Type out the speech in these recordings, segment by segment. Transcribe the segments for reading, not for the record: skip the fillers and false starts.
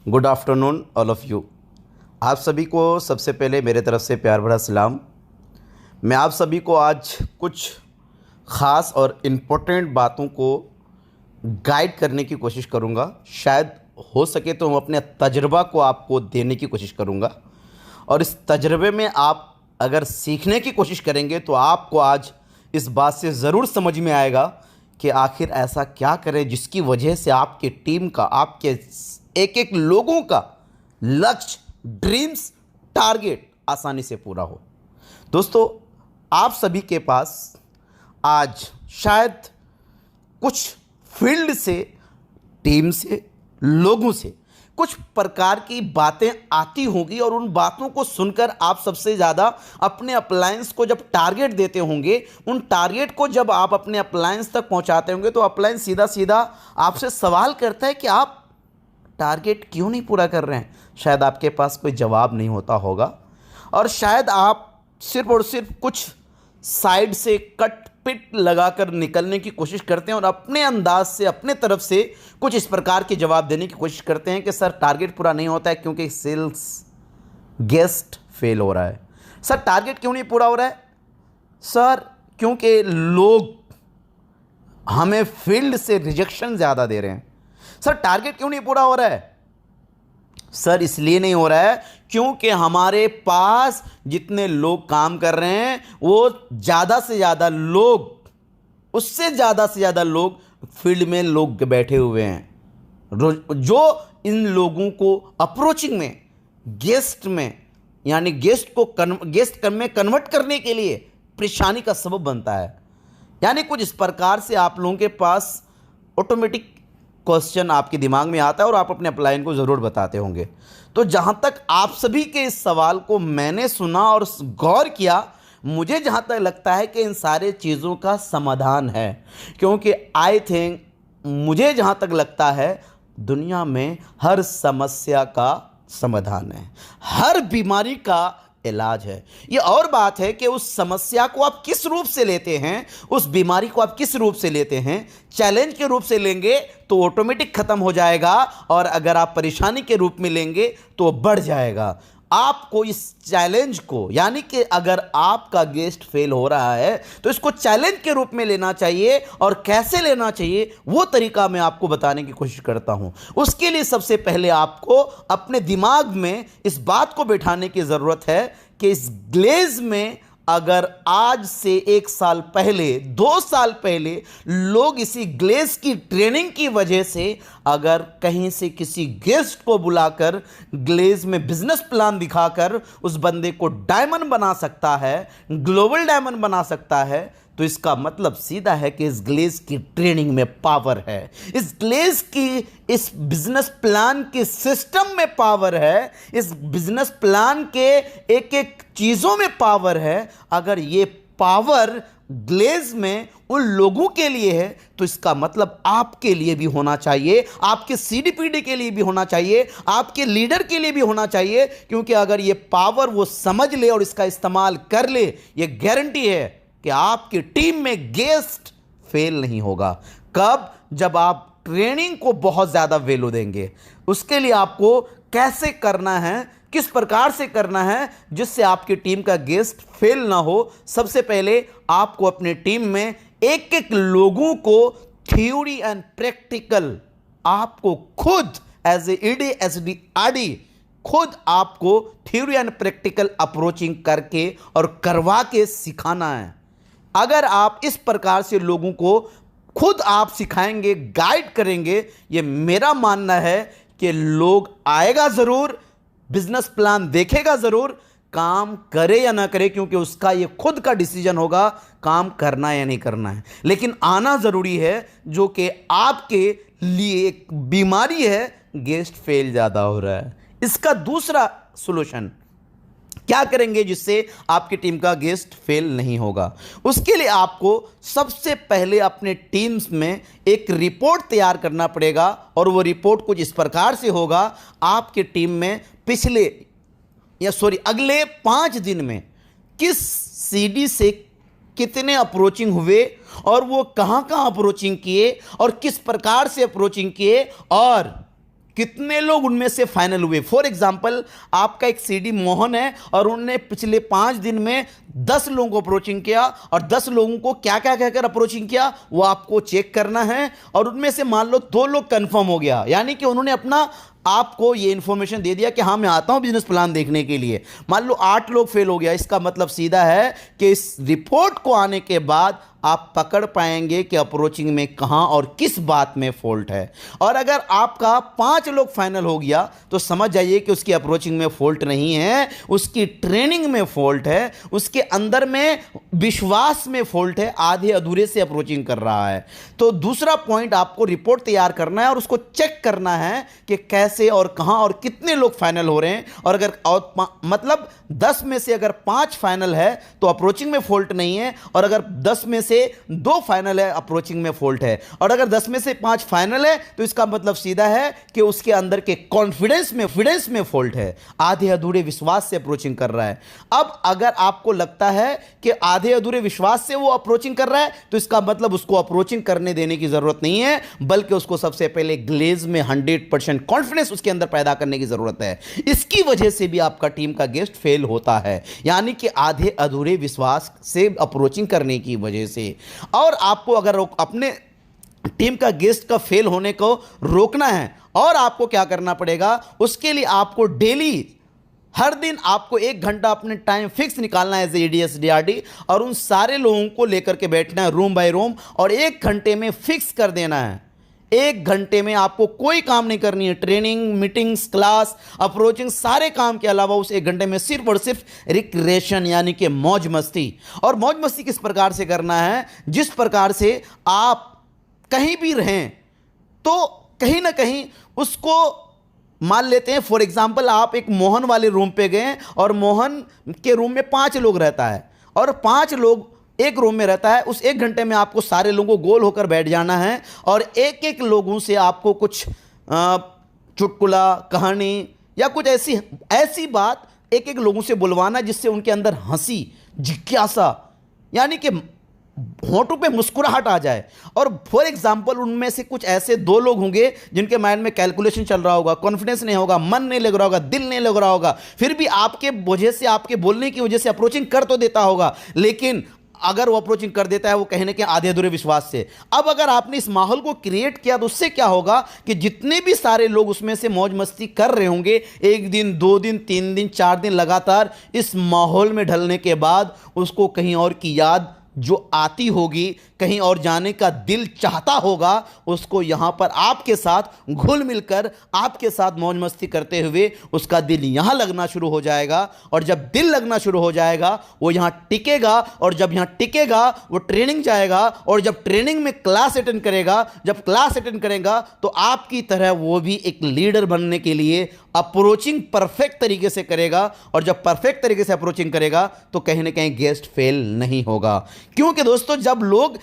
Good afternoon all of you. आप सभी को सबसे पहले मेरे तरफ़ से प्यार भरा सलाम। मैं आप सभी को आज कुछ ख़ास और इम्पोर्टेंट बातों को गाइड करने की कोशिश करूँगा। शायद हो सके तो मैं अपने तजुर्बा को आपको देने की कोशिश करूँगा, और इस तजुर्बे में आप अगर सीखने की कोशिश करेंगे तो आपको आज इस बात से ज़रूर समझ में आएगा कि आखिर ऐसा क्या करें जिसकी वजह से आपकी टीम का, आपके एक एक लोगों का लक्ष्य, ड्रीम्स, टारगेट आसानी से पूरा हो। दोस्तों, आप सभी के पास आज शायद कुछ फील्ड से, टीम से, लोगों से कुछ प्रकार की बातें आती होंगी, और उन बातों को सुनकर आप सबसे ज़्यादा अपने अप्लायंस को जब टारगेट देते होंगे, उन टारगेट को जब आप अपने अप्लायंस तक पहुंचाते होंगे तो अप्लायंस सीधा सीधा आपसे सवाल करता है कि आप टारगेट क्यों नहीं पूरा कर रहे हैं। शायद आपके पास कोई जवाब नहीं होता होगा, और शायद आप सिर्फ और सिर्फ कुछ साइड से कट पिट लगाकर निकलने की कोशिश करते हैं और अपने अंदाज से, अपने तरफ से कुछ इस प्रकार के जवाब देने की कोशिश करते हैं कि सर टारगेट पूरा नहीं होता है क्योंकि सेल्स गेस्ट फेल हो रहा है। सर टारगेट क्यों नहीं पूरा हो रहा है? सर क्योंकि लोग हमें फील्ड से रिजेक्शन ज़्यादा दे रहे हैं। सर टारगेट क्यों नहीं पूरा हो रहा है? सर इसलिए नहीं हो रहा है क्योंकि हमारे पास जितने लोग काम कर रहे हैं वो ज़्यादा से ज़्यादा लोग, उससे ज़्यादा से ज़्यादा लोग फील्ड में लोग बैठे हुए हैं, जो इन लोगों को अप्रोचिंग में, गेस्ट में, यानी गेस्ट में कन्वर्ट करने के लिए परेशानी का सबब बनता है। यानी कुछ इस प्रकार से आप लोगों के पास ऑटोमेटिक क्वेश्चन आपके दिमाग में आता है और आप अपने अप्लाइन को ज़रूर बताते होंगे। तो जहाँ तक आप सभी के इस सवाल को मैंने सुना और गौर किया, मुझे जहाँ तक लगता है कि इन सारे चीज़ों का समाधान है। क्योंकि आई थिंक, मुझे जहाँ तक लगता है, दुनिया में हर समस्या का समाधान है, हर बीमारी का इलाज है। ये और बात है कि उस समस्या को आप किस रूप से लेते हैं, उस बीमारी को आप किस रूप से लेते हैं। चैलेंज के रूप से लेंगे तो ऑटोमेटिक खत्म हो जाएगा, और अगर आप परेशानी के रूप में लेंगे तो बढ़ जाएगा। आपको इस चैलेंज को, यानी कि अगर आपका गेस्ट फेल हो रहा है तो इसको चैलेंज के रूप में लेना चाहिए, और कैसे लेना चाहिए वो तरीका मैं आपको बताने की कोशिश करता हूं। उसके लिए सबसे पहले आपको अपने दिमाग में इस बात को बैठाने की ज़रूरत है कि इस ग्लेज में अगर आज से 1 साल पहले, 2 साल पहले लोग इसी ग्लेज की ट्रेनिंग की वजह से अगर कहीं से किसी गेस्ट को बुलाकर ग्लेज में बिजनेस प्लान दिखाकर उस बंदे को डायमंड बना सकता है, ग्लोबल डायमंड बना सकता है, तो इसका मतलब सीधा है कि इस ग्लेज की ट्रेनिंग में पावर है, इस ग्लेज की, इस बिजनेस प्लान के सिस्टम में पावर है, इस बिजनेस प्लान के एक एक चीज़ों में पावर है। अगर ये पावर ग्लेज में उन लोगों के लिए है तो इसका मतलब आपके लिए भी होना चाहिए, आपके सीडीपीडी के लिए भी होना चाहिए, आपके लीडर के लिए भी होना चाहिए। क्योंकि अगर ये पावर वो समझ ले और इसका इस्तेमाल कर ले, ये गारंटी है कि आपकी टीम में गेस्ट फेल नहीं होगा। कब? जब आप ट्रेनिंग को बहुत ज़्यादा वैल्यू देंगे। उसके लिए आपको कैसे करना है, किस प्रकार से करना है जिससे आपकी टीम का गेस्ट फेल ना हो। सबसे पहले आपको अपनी टीम में एक एक लोगों को थ्योरी एंड प्रैक्टिकल, आपको खुद as a ED SD RD, खुद आपको थ्योरी एंड प्रैक्टिकल अप्रोचिंग करके और करवा के सिखाना है। अगर आप इस प्रकार से लोगों को खुद आप सिखाएंगे, गाइड करेंगे, ये मेरा मानना है कि लोग आएगा ज़रूर, बिजनेस प्लान देखेगा ज़रूर, काम करे या ना करे, क्योंकि उसका ये खुद का डिसीजन होगा काम करना या नहीं करना है। लेकिन आना ज़रूरी है, जो कि आपके लिए एक बीमारी है, गेस्ट फेल ज़्यादा हो रहा है। इसका दूसरा सॉल्यूशन क्या करेंगे जिससे आपकी टीम का गेस्ट फेल नहीं होगा? उसके लिए आपको सबसे पहले अपने टीम्स में एक रिपोर्ट तैयार करना पड़ेगा, और वो रिपोर्ट कुछ इस प्रकार से होगा, आपकी टीम में अगले 5 दिन में किस सीडी से कितने अप्रोचिंग हुए, और वो कहाँ कहाँ अप्रोचिंग किए, और किस प्रकार से अप्रोचिंग किए, और कितने लोग उनमें से फाइनल हुए। फॉर एग्जाम्पल, आपका एक सीडी मोहन है और उनने पिछले 5 दिन में 10 लोगों को अप्रोचिंग किया, और 10 लोगों को क्या क्या कहकर अप्रोचिंग किया वो आपको चेक करना है। और उनमें से मान लो 2 लोग कंफर्म हो गया, यानी कि उन्होंने अपना आपको ये इंफॉर्मेशन दे दिया कि हाँ मैं आता हूं बिजनेस प्लान देखने के लिए। मान लो 8 लोग फेल हो गया, इसका मतलब सीधा है कि इस रिपोर्ट को आने के बाद आप पकड़ पाएंगे कि अप्रोचिंग में कहां और किस बात में फॉल्ट है। और अगर आपका 5 लोग फाइनल हो गया तो समझ जाइए कि उसकी अप्रोचिंग में फॉल्ट नहीं है, उसकी ट्रेनिंग में फॉल्ट है, उसके अंदर में विश्वास में फॉल्ट है, आधे अधूरे से अप्रोचिंग कर रहा है। तो दूसरा पॉइंट, आपको रिपोर्ट तैयार करना है और उसको चेक करना है कि कैसे और कहां और कितने लोग फाइनल हो रहे हैं। और अगर मतलब 10 में से अगर 5 फाइनल है तो अप्रोचिंग में फॉल्ट नहीं है, और अगर 10 में से 2 फाइनल है अप्रोचिंग में फॉल्ट है, और अगर 10 में से 5 फाइनल है तो इसका मतलब सीधा है कि उसके अंदर के कॉन्फिडेंस में फॉल्ट है, आधे अधूरे विश्वास से अप्रोचिंग कर रहा है। अब अगर आपको लगता है कि आधे अधूरे विश्वास से वो अप्रोचिंग कर रहा है तो इसका मतलब उसको अप्रोचिंग करने देने की जरूरत नहीं है, बल्कि उसको सबसे पहले ग्लेज में 100% कॉन्फिडेंस उसके अंदर पैदा करने की जरूरत है। इसकी वजह से भी आपका टीम का गेस्ट फेल होता है, यानी कि आधे अधूरे विश्वास से अप्रोचिंग करने की वजह से। और आपको अगर अपने टीम का गेस्ट का फेल होने को रोकना है, और आपको क्या करना पड़ेगा, उसके लिए आपको डेली हर दिन आपको 1 घंटा अपने टाइम फिक्स निकालना है एज एडीएस डीआरडी, और उन सारे लोगों को लेकर के बैठना है रूम बाय रूम, और 1 घंटे में फिक्स कर देना है। 1 घंटे में आपको कोई काम नहीं करनी है, ट्रेनिंग, मीटिंग्स, क्लास, अप्रोचिंग, सारे काम के अलावा उस 1 घंटे में सिर्फ और सिर्फ रिक्रिएशन यानी कि मौज मस्ती। और मौज मस्ती किस प्रकार से करना है, जिस प्रकार से आप कहीं भी रहें तो कहीं ना कहीं उसको मान लेते हैं। फॉर एग्जाम्पल, आप एक मोहन वाले रूम पे गए और मोहन के रूम में 5 लोग रहता है और 5 लोग एक रूम में रहता है। उस 1 घंटे में आपको सारे लोगों को गोल होकर बैठ जाना है और एक एक लोगों से आपको कुछ चुटकुला, कहानी या कुछ ऐसी बात एक एक लोगों से बुलवाना जिससे उनके अंदर हंसी, जिज्ञासा, यानी कि होंठों पे मुस्कुराहट आ जाए। और फॉर एग्जाम्पल, उनमें से कुछ ऐसे 2 लोग होंगे जिनके माइंड में कैलकुलेशन चल रहा होगा, कॉन्फिडेंस नहीं होगा, मन नहीं लग रहा होगा, दिल नहीं लग रहा होगा, फिर भी आपके वजह से, आपके बोलने की वजह से अप्रोचिंग कर तो देता होगा, लेकिन अगर वो अप्रोचिंग कर देता है वो कहने के आधे अधूरे विश्वास से। अब अगर आपने इस माहौल को क्रिएट किया तो उससे क्या होगा कि जितने भी सारे लोग उसमें से मौज मस्ती कर रहे होंगे, 1 दिन, 2 दिन, 3 दिन, 4 दिन लगातार इस माहौल में ढलने के बाद उसको कहीं और की याद जो आती होगी, कहीं और जाने का दिल चाहता होगा, उसको यहां पर आपके साथ घुल मिलकर आपके साथ मौज मस्ती करते हुए उसका दिल यहां लगना शुरू हो जाएगा। और जब दिल लगना शुरू हो जाएगा वो यहां टिकेगा, और जब यहां टिकेगा वो ट्रेनिंग जाएगा, और जब ट्रेनिंग में क्लास अटेंड करेगा, जब क्लास अटेंड करेगा तो आपकी तरह वो भी एक लीडर बनने के लिए अप्रोचिंग परफेक्ट तरीके से करेगा। और जब परफेक्ट तरीके से अप्रोचिंग करेगा तो कहीं ना कहीं गेस्ट फेल नहीं होगा। क्योंकि दोस्तों, जब लोग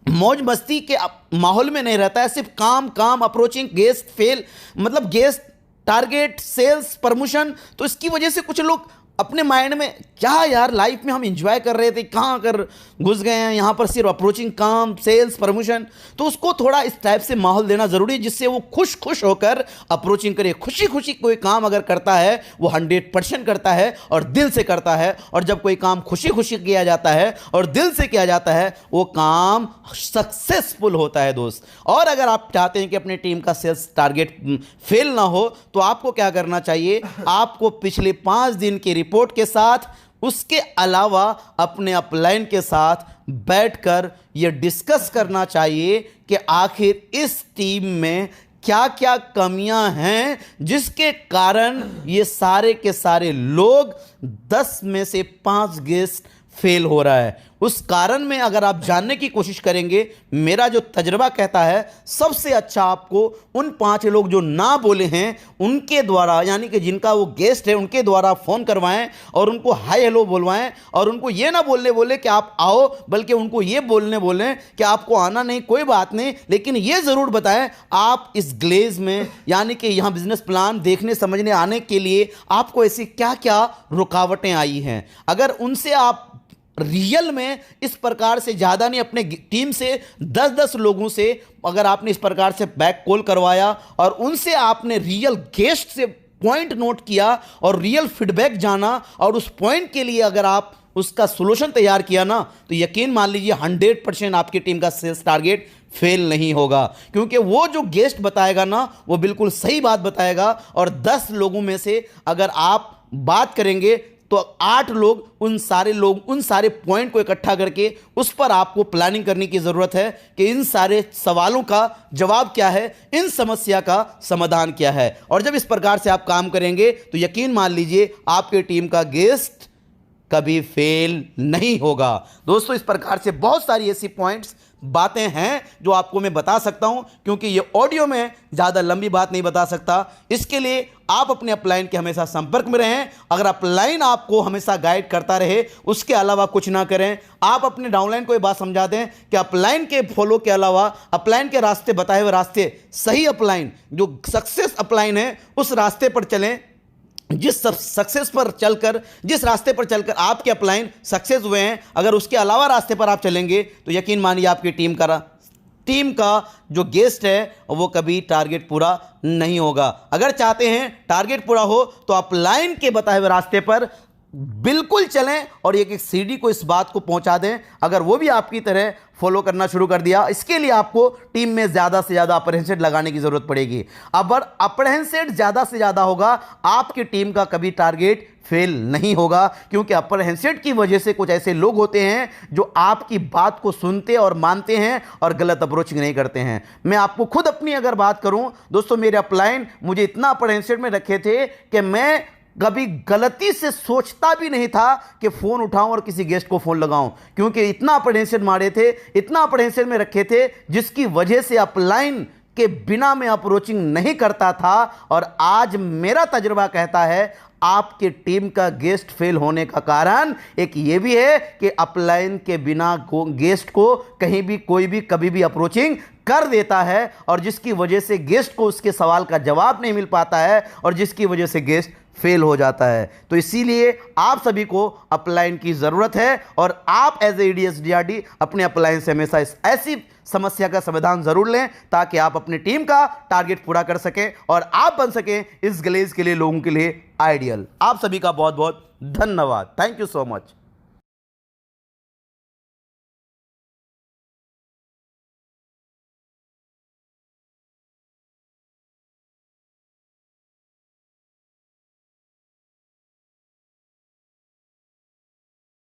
मौज मस्ती के माहौल में नहीं रहता है, सिर्फ काम काम, अप्रोचिंग, गेस्ट फेल, मतलब गेस्ट टारगेट, सेल्स, प्रमोशन, तो इसकी वजह से कुछ लोग अपने माइंड में, क्या यार लाइफ में हम एंजॉय कर रहे थे, कहाँ कर घुस गए हैं, यहाँ पर सिर्फ अप्रोचिंग, काम, सेल्स, प्रमोशन। तो उसको थोड़ा इस टाइप से माहौल देना ज़रूरी है जिससे वो खुश खुश होकर अप्रोचिंग करे। खुशी खुशी कोई काम अगर करता है वो 100% करता है और दिल से करता है। और जब कोई काम खुशी खुशी किया जाता है और दिल से किया जाता है वो काम सक्सेसफुल होता है दोस्त। और अगर आप चाहते हैं कि अपनी टीम का सेल्स टारगेट फेल ना हो तो आपको क्या करना चाहिए, आपको पिछले 5 दिन की रिपोर्ट के साथ, उसके अलावा अपने अपलाइन के साथ बैठकर यह डिस्कस करना चाहिए कि आखिर इस टीम में क्या क्या कमियां हैं जिसके कारण ये सारे के सारे लोग 10 में से 5 गेस्ट फेल हो रहा है। उस कारण में अगर आप जानने की कोशिश करेंगे, मेरा जो तजर्बा कहता है सबसे अच्छा आपको उन 5 लोग जो ना बोले हैं उनके द्वारा, यानी कि जिनका वो गेस्ट है उनके द्वारा फ़ोन करवाएं और उनको हाय हेलो बोलवाएं। और उनको ये ना बोले कि आप आओ, बल्कि उनको ये बोलें कि आपको आना नहीं, कोई बात नहीं, लेकिन ये ज़रूर बताएं आप इस ग्लेज में, यानी कि यहाँ बिजनेस प्लान देखने समझने आने के लिए आपको ऐसी क्या क्या रुकावटें आई हैं। अगर उनसे आप रियल में इस प्रकार से ज़्यादा नहीं, अपने टीम से 10-10 लोगों से अगर आपने इस प्रकार से बैक कॉल करवाया और उनसे आपने रियल गेस्ट से पॉइंट नोट किया और रियल फीडबैक जाना और उस पॉइंट के लिए अगर आप उसका सोल्यूशन तैयार किया ना, तो यकीन मान लीजिए 100% आपकी टीम का सेल्स टारगेट फेल नहीं होगा। क्योंकि वो जो गेस्ट बताएगा ना, वो बिल्कुल सही बात बताएगा और 10 लोगों में से अगर आप बात करेंगे तो 8 लोग उन सारे पॉइंट को इकट्ठा करके उस पर आपको प्लानिंग करने की ज़रूरत है कि इन सारे सवालों का जवाब क्या है, इन समस्या का समाधान क्या है। और जब इस प्रकार से आप काम करेंगे तो यकीन मान लीजिए आपके टीम का गेस्ट कभी फेल नहीं होगा। दोस्तों, इस प्रकार से बहुत सारी ऐसी पॉइंट्स बातें हैं जो आपको मैं बता सकता हूं, क्योंकि ये ऑडियो में ज़्यादा लंबी बात नहीं बता सकता। इसके लिए आप अपने अपलाइन के हमेशा संपर्क में रहें। अगर अपलाइन आपको हमेशा गाइड करता रहे, उसके अलावा कुछ ना करें। आप अपने डाउनलाइन को ये बात समझा दें कि अपलाइन के फॉलो के अलावा अपलाइन के रास्ते, बताए हुए रास्ते, सही अपलाइन जो सक्सेस अपलाइन है उस रास्ते पर चलें। जिस सक्सेस पर चलकर, जिस रास्ते पर चलकर आपके अपलाइन सक्सेस हुए हैं, अगर उसके अलावा रास्ते पर आप चलेंगे तो यकीन मानिए आपकी टीम का जो गेस्ट है वो कभी टारगेट पूरा नहीं होगा। अगर चाहते हैं टारगेट पूरा हो तो अपलाइन के बताए हुए रास्ते पर बिल्कुल चलें और एक एक सीढ़ी को इस बात को पहुंचा दें। अगर वो भी आपकी तरह फॉलो करना शुरू कर दिया, इसके लिए आपको टीम में ज़्यादा से ज़्यादा अपर हैंड लगाने की ज़रूरत पड़ेगी। अगर अपर हैंड ज़्यादा से ज़्यादा होगा, आपकी टीम का कभी टारगेट फेल नहीं होगा। क्योंकि अपर हैंड की वजह से कुछ ऐसे लोग होते हैं जो आपकी बात को सुनते और मानते हैं और गलत अप्रोचिंग नहीं करते हैं। मैं आपको खुद अपनी अगर बात करूं दोस्तों, मेरे अपलाइन मुझे इतना अपर हैंड में रखे थे कि मैं कभी गलती से सोचता भी नहीं था कि फ़ोन उठाऊं और किसी गेस्ट को फ़ोन लगाऊं, क्योंकि इतना अप्रेंशन मारे थे, इतना अप्रेंशन में रखे थे, जिसकी वजह से अपलाइन के बिना मैं अप्रोचिंग नहीं करता था। और आज मेरा तजुर्बा कहता है आपके टीम का गेस्ट फेल होने का कारण एक ये भी है कि अपलाइन के बिना गेस्ट को कहीं भी कोई भी कभी भी अप्रोचिंग कर देता है और जिसकी वजह से गेस्ट को उसके सवाल का जवाब नहीं मिल पाता है और जिसकी वजह से गेस्ट फेल हो जाता है। तो इसीलिए आप सभी को अपलाइन की ज़रूरत है और आप एज ए EDSDRD अपने अपलाइन से हमेशा ऐसी समस्या का समाधान ज़रूर लें ताकि आप अपनी टीम का टारगेट पूरा कर सकें और आप बन सकें इस ग्लेज के लिए, लोगों के लिए आइडियल। आप सभी का बहुत बहुत धन्यवाद। Thank you so much.